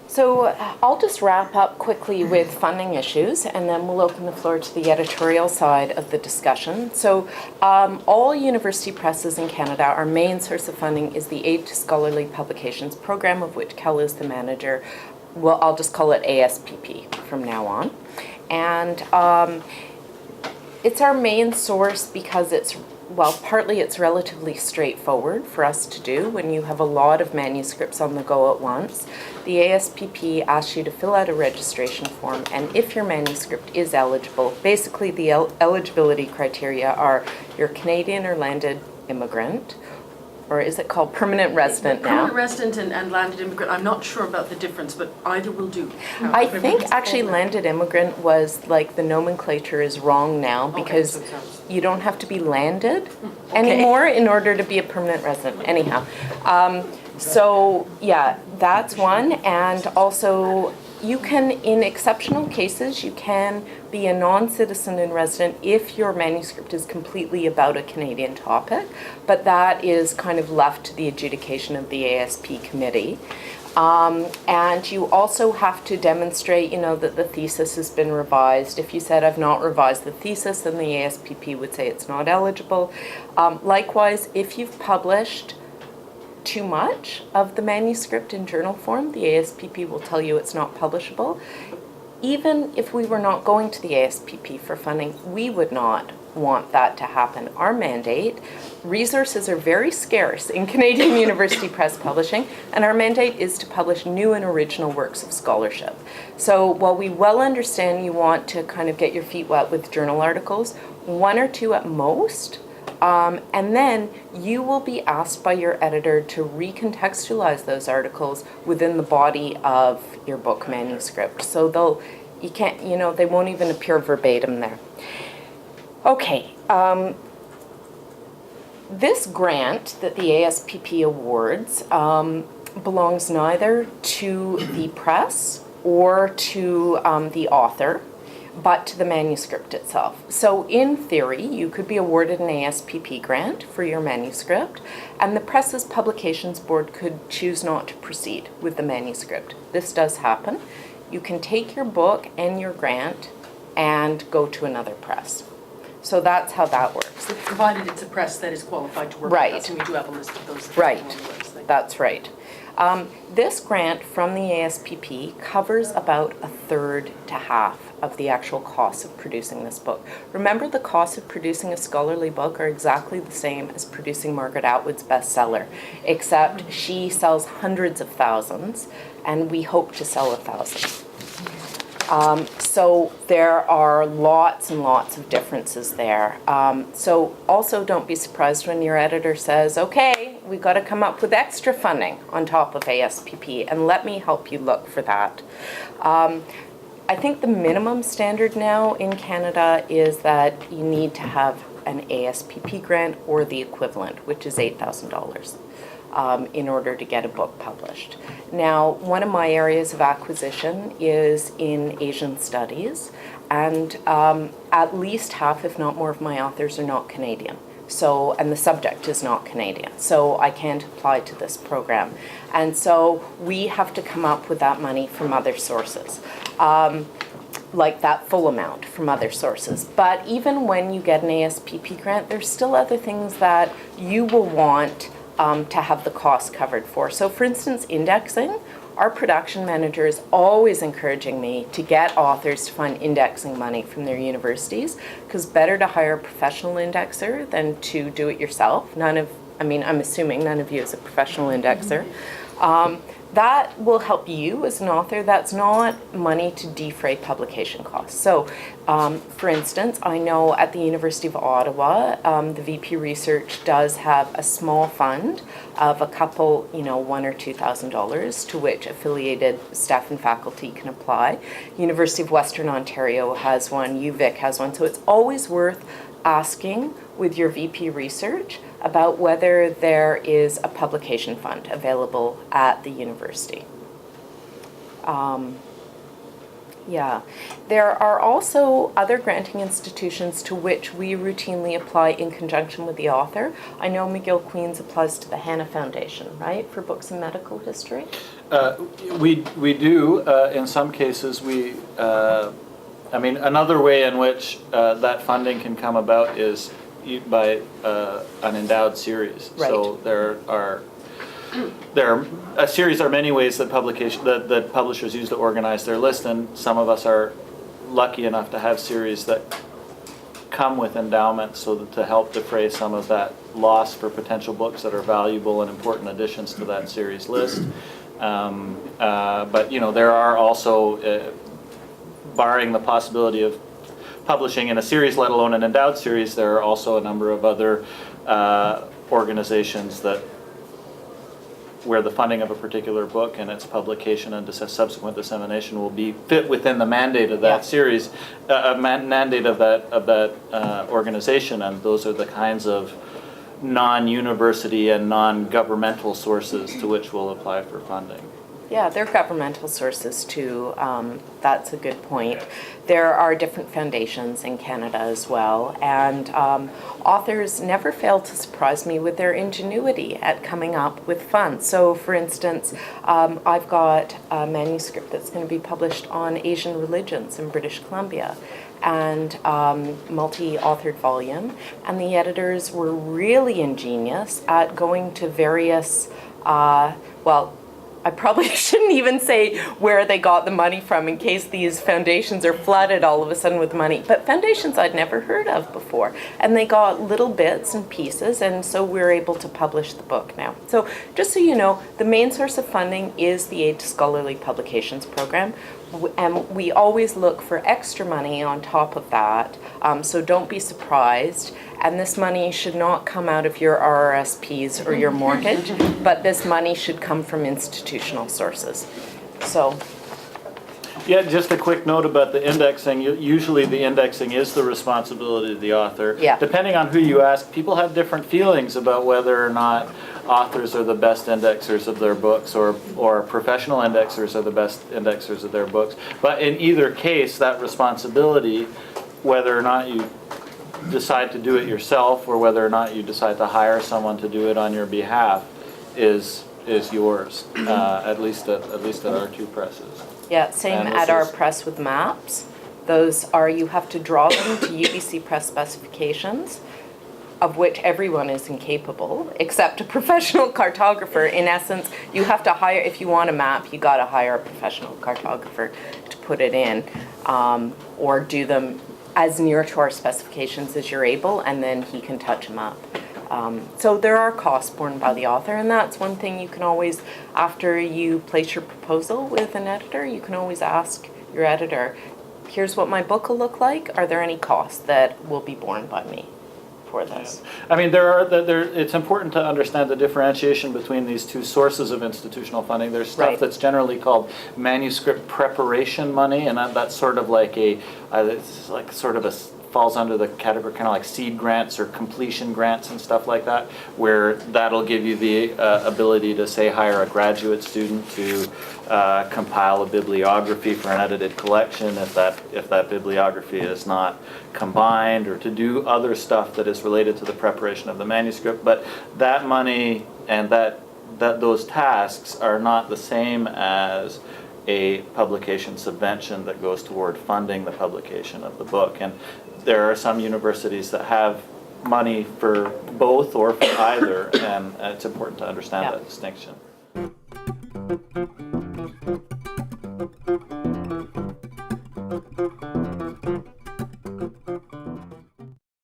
So I'll just wrap up quickly with funding issues, and then we'll open the floor to the editorial side of the discussion. So all university presses in Canada, our main source of funding is the Aid to Scholarly Publications program, of which Kel is the manager. Well, I'll just call it ASPP from now on. And it's our main source because partly it's relatively straightforward for us to do when you have a lot of manuscripts on the go at once. The ASPP asks you to fill out a registration form, and if your manuscript is eligible, basically the eligibility criteria are you're Canadian or landed immigrant, or is it called permanent resident now? Permanent resident and landed immigrant, I'm not sure about the difference, but either will do. I think actually landed immigrant was like the nomenclature is wrong now because you don't have to be landed anymore in order to be a permanent resident. Anyhow, so yeah, that's one. And also you can, in exceptional cases, you can be a non-citizen and resident if your manuscript is completely about a Canadian topic, but that is kind of left to the adjudication of the ASP committee. And you also have to demonstrate, that the thesis has been revised. If you said, I've not revised the thesis, then the ASPP would say it's not eligible. Likewise, if you've published too much of the manuscript in journal form, the ASPP will tell you it's not publishable. Even if we were not going to the ASPP for funding, we would not want that to happen. Our mandate, resources are very scarce in Canadian university press publishing, and our mandate is to publish new and original works of scholarship. So while we well understand you want to kind of get your feet wet with journal articles, one or two at most, and then you will be asked by your editor to recontextualize those articles within the body of your book manuscript. So they won't even appear verbatim there. Okay, this grant that the ASPP awards belongs neither to the press or to the author, but to the manuscript itself. So in theory, you could be awarded an ASPP grant for your manuscript, and the Press's Publications Board could choose not to proceed with the manuscript. This does happen. You can take your book and your grant and go to another press. So that's how that works. Provided it's a press that is qualified to work with us, and we do have a list of those. Right, that's right. This grant from the ASPP covers about a third to half of the actual cost of producing this book. Remember, the cost of producing a scholarly book are exactly the same as producing Margaret Atwood's bestseller, except she sells hundreds of thousands, and we hope to sell 1,000. So there are lots and lots of differences there. So also don't be surprised when your editor says, okay, we've got to come up with extra funding on top of ASPP, and let me help you look for that. I think the minimum standard now in Canada is that you need to have an ASPP grant or the equivalent, which is $8,000. In order to get a book published. Now, one of my areas of acquisition is in Asian studies, and at least half, if not more, of my authors are not Canadian. So, and the subject is not Canadian, so I can't apply to this program. And so we have to come up with that money from other sources. Like that full amount from other sources. But even when you get an ASPP grant, there's still other things that you will want to have the cost covered for. So for instance, indexing, our production manager is always encouraging me to get authors to find indexing money from their universities, because better to hire a professional indexer than to do it yourself. I'm assuming none of you is a professional indexer. That will help you as an author. That's not money to defray publication costs. So, for instance, I know at the University of Ottawa, the VP Research does have a small fund of a couple, $1,000 or $2,000 to which affiliated staff and faculty can apply. University of Western Ontario has one, UVic has one. So it's always worth asking with your VP Research about whether there is a publication fund available at the university. Yeah. There are also other granting institutions to which we routinely apply in conjunction with the author. I know McGill Queen's applies to the Hannah Foundation, right, for books in medical history? We do. In some cases, another way in which that funding can come about is by an endowed series. Right. So a series are many ways that publishers use to organize their list, and some of us are lucky enough to have series that come with endowments so that to help defray some of that loss for potential books that are valuable and important additions to that series list. But there are also, barring the possibility of publishing in a series, let alone an endowed series, there are also a number of other organizations where the funding of a particular book and its publication and subsequent dissemination will be fit within the mandate of that series, mandate of that organization, and those are the kinds of non-university and non-governmental sources to which we'll apply for funding. Yeah, they're governmental sources too. That's a good point. There are different foundations in Canada as well, and authors never fail to surprise me with their ingenuity at coming up with funds. So, for instance, I've got a manuscript that's going to be published on Asian religions in British Columbia, and multi-authored volume, and the editors were really ingenious at going to various, I probably shouldn't even say where they got the money from in case these foundations are flooded all of a sudden with money, but foundations I'd never heard of before. And they got little bits and pieces, and so we're able to publish the book now. So just so you know, the main source of funding is the Aid to Scholarly Publications program. And we always look for extra money on top of that, so don't be surprised. And this money should not come out of your RRSPs or your mortgage, but this money should come from institutional sources. So. Yeah, just a quick note about the indexing. Usually the indexing is the responsibility of the author. Yeah. Depending on who you ask, people have different feelings about whether or not authors are the best indexers of their books or professional indexers are the best indexers of their books. But in either case, that responsibility, whether or not you decide to do it yourself or whether or not you decide to hire someone to do it on your behalf, is yours, at least at our two presses. Yeah, same at our press with maps. Those are, you have to draw them to UBC press specifications, of which everyone is incapable, except a professional cartographer. In essence, you have to hire, if you want a map, you got to hire a professional cartographer to put it in, or do them as near to our specifications as you're able, and then he can touch them up. So there are costs borne by the author, and that's one thing you can always, after you place your proposal with an editor, you can always ask your editor, here's what my book will look like. Are there any costs that will be borne by me for this? Yeah. I mean, it's important to understand the differentiation between these two sources of institutional funding. There's stuff that's generally called manuscript preparation money, and that's sort of like falls under the category kind of like seed grants or completion grants and stuff like that, where that'll give you the ability to, say, hire a graduate student to compile a bibliography for an edited collection if that bibliography is not combined, or to do other stuff that is related to the preparation of the manuscript. But that money and those tasks are not the same as a publication subvention that goes toward funding the publication of the book. And there are some universities that have money for both or for either, and it's important to understand that distinction.